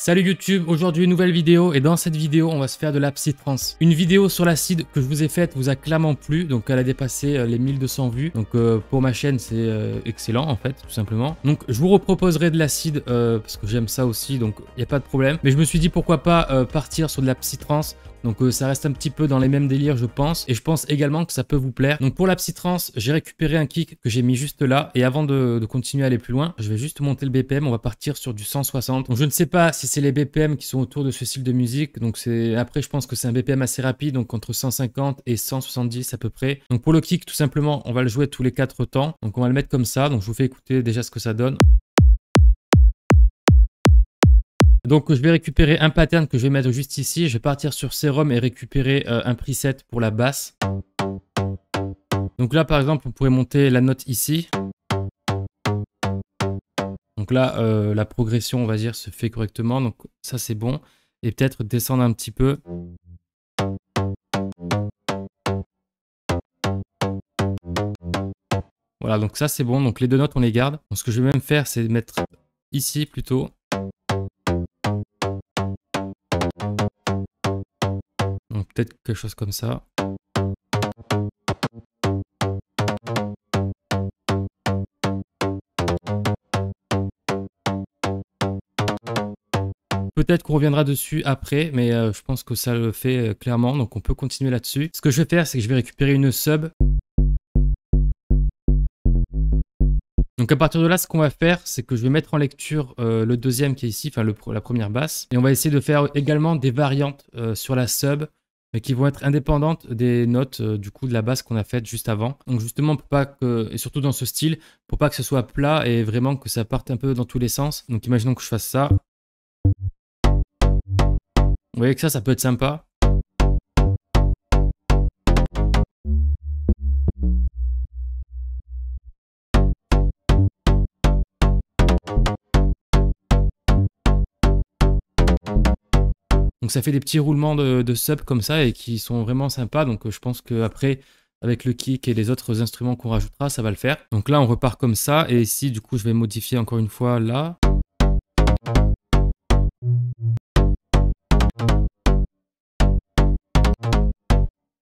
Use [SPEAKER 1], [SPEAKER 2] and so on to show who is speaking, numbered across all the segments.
[SPEAKER 1] Salut YouTube, aujourd'hui une nouvelle vidéo et dans cette vidéo on va se faire de la psytrance. Une vidéo sur l'acide que je vous ai faite vous a clairement plu, donc elle a dépassé les 1200 vues. Donc pour ma chaîne c'est excellent en fait, tout simplement. Donc je vous reproposerai de l'acide parce que j'aime ça aussi, donc il n'y a pas de problème. Mais je me suis dit pourquoi pas partir sur de la psytrance. Donc ça reste un petit peu dans les mêmes délires je pense. Et je pense également que ça peut vous plaire. Donc pour la psytrance, j'ai récupéré un kick que j'ai mis juste là. Et avant de continuer à aller plus loin, je vais juste monter le BPM. On va partir sur du 160. Donc je ne sais pas si c'est les BPM qui sont autour de ce style de musique. Donc après je pense que c'est un BPM assez rapide. Donc entre 150 et 170 à peu près. Donc pour le kick tout simplement on va le jouer tous les 4 temps. Donc on va le mettre comme ça. Donc je vous fais écouter déjà ce que ça donne. Donc je vais récupérer un pattern que je vais mettre juste ici. Je vais partir sur Serum et récupérer un preset pour la basse. Donc là par exemple on pourrait monter la note ici. Donc là la progression on va dire se fait correctement. Donc ça c'est bon. Et peut-être descendre un petit peu. Voilà donc ça c'est bon. Donc les deux notes on les garde. Donc ce que je vais même faire c'est mettre ici plutôt. Donc peut-être quelque chose comme ça. Peut-être qu'on reviendra dessus après, mais je pense que ça le fait clairement, donc on peut continuer là-dessus. Ce que je vais faire, c'est que je vais récupérer une sub. Donc à partir de là, ce qu'on va faire, c'est que je vais mettre en lecture le deuxième qui est ici, enfin la première basse. Et on va essayer de faire également des variantes sur la sub, mais qui vont être indépendantes des notes du coup de la basse qu'on a faite juste avant. Donc justement, pour pas que, et surtout dans ce style, pour pas que ce soit plat et vraiment que ça parte un peu dans tous les sens. Donc imaginons que je fasse ça. Vous voyez que ça peut être sympa. Donc ça fait des petits roulements de sub comme ça et qui sont vraiment sympas. Donc je pense qu'après, avec le kick et les autres instruments qu'on rajoutera, ça va le faire. Donc là, on repart comme ça. Et ici, du coup, je vais modifier encore une fois là.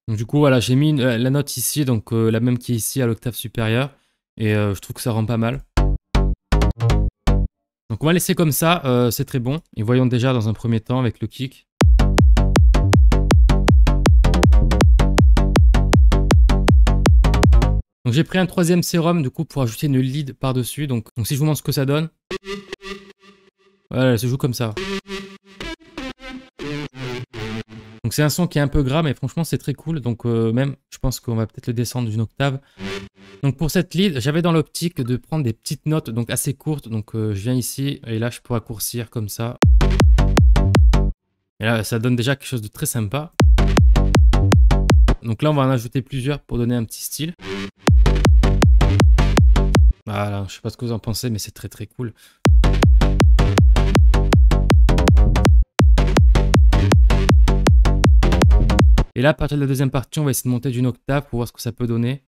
[SPEAKER 1] Donc du coup, voilà, j'ai mis la note ici, donc la même qui est ici à l'octave supérieure. Et je trouve que ça rend pas mal. Donc on va laisser comme ça, c'est très bon. Et voyons déjà dans un premier temps avec le kick. Donc j'ai pris un troisième sérum du coup pour ajouter une lead par-dessus. Donc si je vous montre ce que ça donne. Voilà, elle se joue comme ça. Donc c'est un son qui est un peu gras mais franchement c'est très cool. Donc même je pense qu'on va peut-être le descendre d'une octave. Donc pour cette lead, j'avais dans l'optique de prendre des petites notes donc assez courtes. Donc je viens ici et là je peux raccourcir comme ça. Et là ça donne déjà quelque chose de très sympa. Donc là on va en ajouter plusieurs pour donner un petit style. Voilà, je sais pas ce que vous en pensez mais c'est très très cool. Et là à partir de la deuxième partie on va essayer de monter d'une octave pour voir ce que ça peut donner.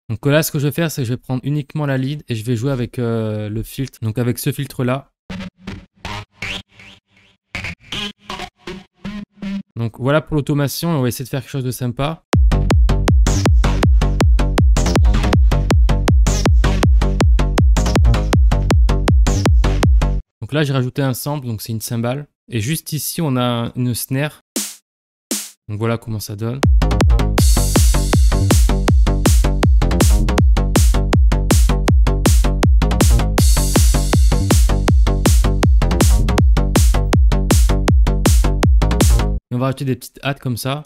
[SPEAKER 1] Donc là, ce que je vais faire, c'est que je vais prendre uniquement la lead et je vais jouer avec le filtre. Donc avec ce filtre-là. Donc voilà pour l'automation. On va essayer de faire quelque chose de sympa. Donc là, j'ai rajouté un sample, donc c'est une cymbale. Et juste ici, on a une snare. Donc voilà comment ça donne. Et on va rajouter des petites hâtes comme ça.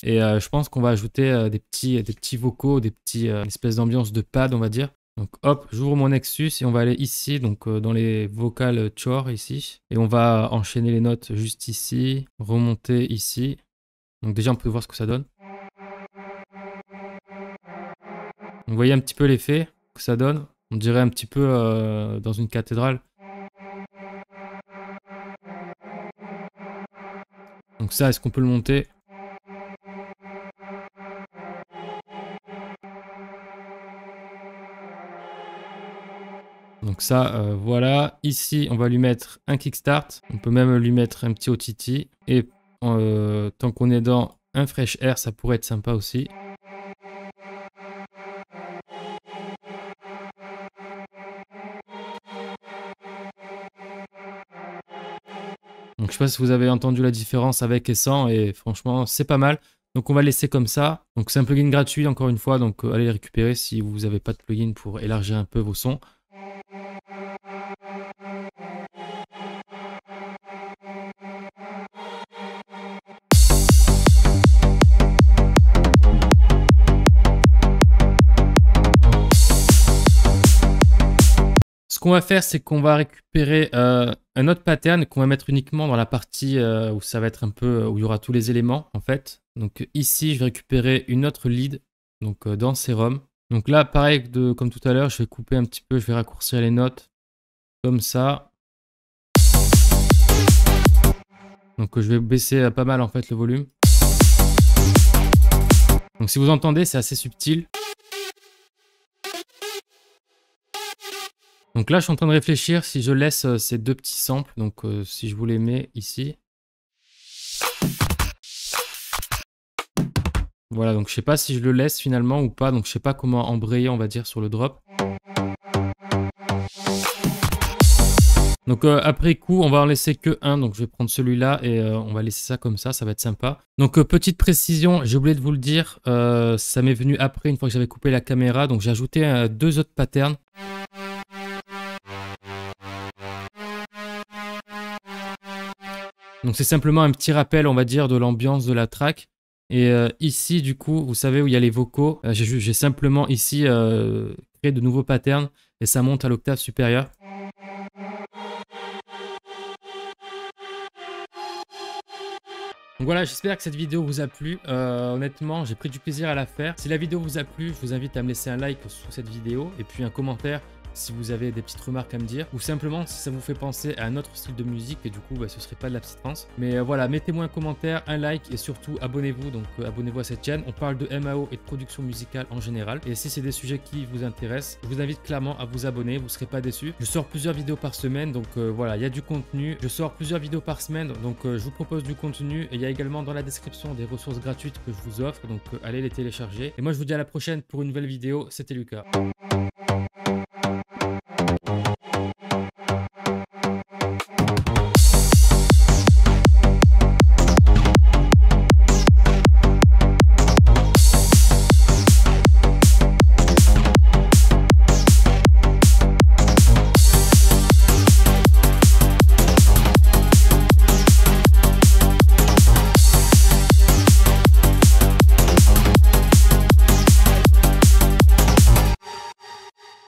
[SPEAKER 1] Et je pense qu'on va ajouter des petits vocaux, des petits espèces d'ambiance de pad, on va dire. Donc hop, j'ouvre mon Nexus et on va aller ici, donc dans les vocales chore ici. Et on va enchaîner les notes juste ici, remonter ici. Donc déjà on peut voir ce que ça donne. Vous voyez un petit peu l'effet que ça donne. On dirait un petit peu dans une cathédrale. Donc ça, est-ce qu'on peut le monter? Donc ça, voilà. Ici, on va lui mettre un kickstart. On peut même lui mettre un petit OTT. Et tant qu'on est dans un fresh air, ça pourrait être sympa aussi. Donc je sais pas si vous avez entendu la différence avec et sans, et franchement c'est pas mal. Donc on va laisser comme ça. Donc c'est un plugin gratuit encore une fois, donc allez le récupérer si vous n'avez pas de plugin pour élargir un peu vos sons. Ce qu'on va faire, c'est qu'on va récupérer un autre pattern qu'on va mettre uniquement dans la partie où ça va être un peu, où il y aura tous les éléments en fait. Donc ici, je vais récupérer une autre lead, donc dans Serum. Donc là, pareil comme tout à l'heure, je vais couper un petit peu, je vais raccourcir les notes comme ça. Donc je vais baisser pas mal en fait le volume. Donc si vous entendez, c'est assez subtil. Donc là, je suis en train de réfléchir si je laisse ces deux petits samples. Donc si je vous les mets ici. Voilà, donc je sais pas si je le laisse finalement ou pas. Donc je sais pas comment embrayer, on va dire, sur le drop. Donc après coup, on va en laisser que un. Donc je vais prendre celui-là et on va laisser ça comme ça va être sympa. Donc petite précision, j'ai oublié de vous le dire, ça m'est venu après une fois que j'avais coupé la caméra. Donc j'ai ajouté deux autres patterns. Donc c'est simplement un petit rappel, on va dire, de l'ambiance de la track. Et ici, du coup, vous savez où il y a les vocaux, j'ai simplement ici créé de nouveaux patterns et ça monte à l'octave supérieure. Donc voilà, j'espère que cette vidéo vous a plu. Honnêtement, j'ai pris du plaisir à la faire. Si la vidéo vous a plu, je vous invite à me laisser un like sous cette vidéo et puis un commentaire si vous avez des petites remarques à me dire, ou simplement si ça vous fait penser à un autre style de musique et du coup ce serait pas de la psytrance. Mais voilà, mettez-moi un commentaire, un like et surtout abonnez-vous, donc abonnez-vous à cette chaîne. On parle de MAO et de production musicale en général, et si c'est des sujets qui vous intéressent, je vous invite clairement à vous abonner, vous ne serez pas déçus. Je sors plusieurs vidéos par semaine, donc voilà, il y a du contenu. Je sors plusieurs vidéos par semaine, donc je vous propose du contenu, et il y a également dans la description des ressources gratuites que je vous offre, donc allez les télécharger. Et moi je vous dis à la prochaine pour une nouvelle vidéo, c'était Lucas.